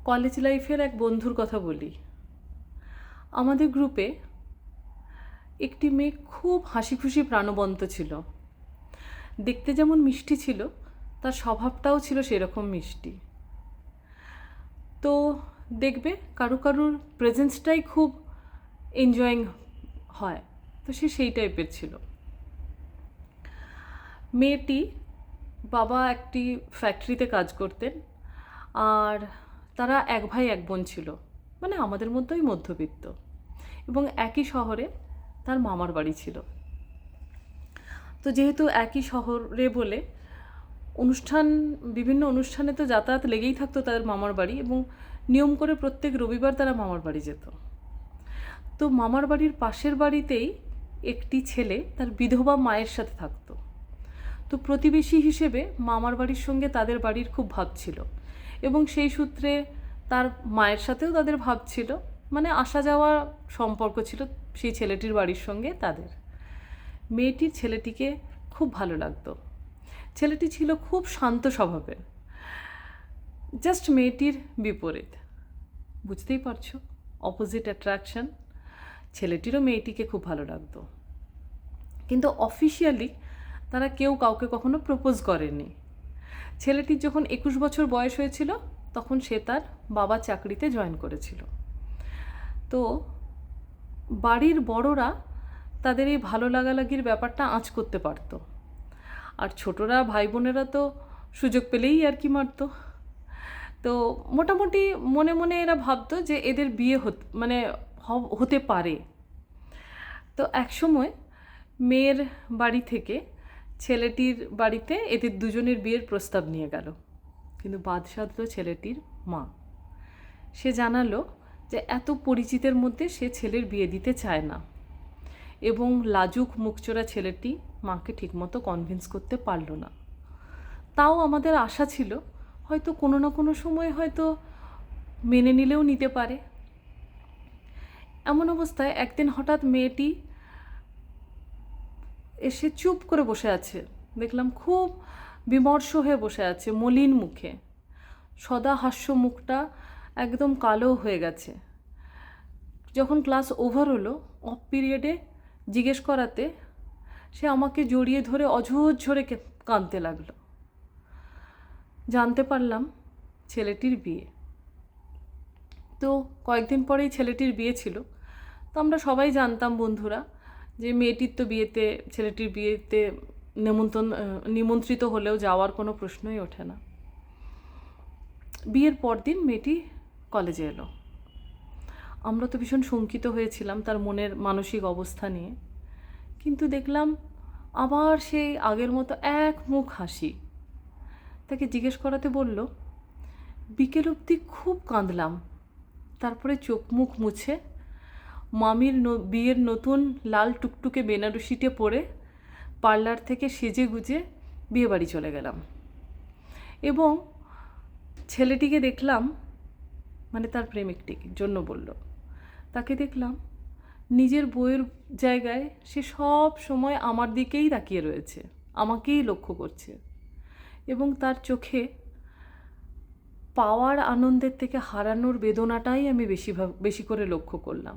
College লাইফের এক বন্ধুর কথা বলি। আমাদের গ্রুপে একটি মেয়ে খুব হাসিখুশি প্রাণবন্ত ছিল। দেখতে যেমন মিষ্টি ছিল, তার স্বভাবটাও ছিল সেরকম মিষ্টি। তো দেখবে কারুর প্রেজেন্সটাই খুব এনজয়িং হয়, তো সে সেই টাইপের ছিল। মেয়েটি বাবা একটি ফ্যাক্টরিতে কাজ করতেন, আর তারা এক ভাই এক বোন ছিল, মানে আমাদের মধ্যেই মধ্যবিত্ত, এবং একই শহরে তার মামার বাড়ি ছিল। তো যেহেতু একই শহরে বলে বিভিন্ন অনুষ্ঠানে তো যাতায়াত লেগেই থাকতো তাদের মামার বাড়ি, এবং নিয়ম করে প্রত্যেক রবিবার তারা মামার বাড়ি যেত। তো মামার বাড়ির পাশের বাড়িতেই একটি ছেলে তার বিধবা মায়ের সাথে থাকতো। তো প্রতিবেশী হিসেবে মামার বাড়ির সঙ্গে তাদের বাড়ির খুব ভাব ছিল, এবং সেই সূত্রে তার মায়ের সাথেও তাদের ভাব ছিল, মানে আসা যাওয়া সম্পর্ক ছিল সেই ছেলেটির বাড়ির সঙ্গে তাদের। মেয়েটির ছেলেটিকে খুব ভালো লাগতো। ছেলেটি ছিল খুব শান্ত স্বভাবের, জাস্ট মেয়েটির বিপরীত। বুঝতেই পারছো, অপোজিট অ্যাট্রাকশন। ছেলেটিরও মেয়েটিকে খুব ভালো লাগতো, কিন্তু অফিসিয়ালি তারা কেউ কাউকে কখনো প্রপোজ করেনি। ছেলেটির যখন 21 বছর বয়স হয়েছিল, তখন সে তার বাবা চাকরিতে জয়েন করেছিল। তো বাড়ির বড়রা তাদের এই ভালো লাগালাগির ব্যাপারটা আঁচ করতে পারতো, আর ছোটরা ভাই বোনেরা তো সুযোগ পেলেই আর কি মারতো। তো মোটামুটি মনে মনে এরা ভাবতো যে এদের বিয়ে হতে পারে। তো একসময় মেয়ের বাড়ি থেকে ছেলেটির বাড়িতে এদের দুজনের বিয়ের প্রস্তাব নিয়ে গেল, কিন্তু বাদ সাধলো ছেলেটির মা। সে জানালো যে এত পরিচিতের মধ্যে সে ছেলের বিয়ে দিতে চায় না, এবং লাজুক মুখচোরা ছেলেটি মাকে ঠিকমতো কনভিন্স করতে পারল না। তাও আমাদের আশা ছিল হয়তো কোনো না কোনো সময় হয়তো মেনে নিলেও নিতে পারে। এমন অবস্থায় একদিন হঠাৎ মেয়েটি এসে চুপ করে বসে আছে। দেখলাম খুব বিমর্ষ হয়ে বসে আছে, মলিন মুখে, সদা হাস্য মুখটা একদম কালো হয়ে গেছে। যখন ক্লাস ওভার হলো, অফ পিরিয়ডে জিজ্ঞেস করাতে সে আমাকে জড়িয়ে ধরে অঝোরঝরে কাঁদতে লাগলো। জানতে পারলাম ছেলেটির বিয়ে। তো কয়েকদিন পরেই ছেলেটির বিয়ে ছিল। তো আমরা সবাই জানতাম বন্ধুরা যে মেয়েটির তো বিয়েতে, ছেলেটির বিয়েতে নিমন্ত্রিত হলেও যাওয়ার কোনো প্রশ্নই ওঠে না। বিয়ের পরদিন মেয়েটি কলেজে এলো। আমরা তো ভীষণ শঙ্কিত হয়েছিলাম তার মনের মানসিক অবস্থা নিয়ে, কিন্তু দেখলাম আবার সেই আগের মতো এক মুখ হাসি। তাকে জিজ্ঞেস করাতে বলল, বিকেল অবধি খুব কাঁদলাম, তারপরে চোখ মুখ মুছে মামির বিয়ের নতুন লাল টুকটুকে বেনারসিটে পরে পার্লার থেকে সেজে গুজে বিয়েবাড়ি চলে গেলাম। এবং ছেলেটিকে দেখলাম, মানে তার প্রেমিকটির জন্য বলল, তাকে দেখলাম নিজের বউয়ের জায়গায় সে সব সময় আমার দিকেই তাকিয়ে রয়েছে, আমাকেই লক্ষ্য করছে, এবং তার চোখে পাওয়ার আনন্দের থেকে হারানোর বেদনাটাই আমি বেশি করে লক্ষ্য করলাম।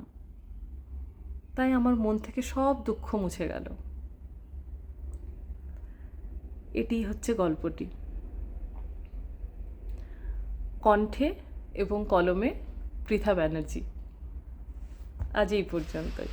তাই আমার মন থেকে সব দুঃখ মুছে গেল। এটি হচ্ছে গল্পটি। কণ্ঠে এবং কলমে পৃথা ব্যানার্জি। আজ এই পর্যন্তই।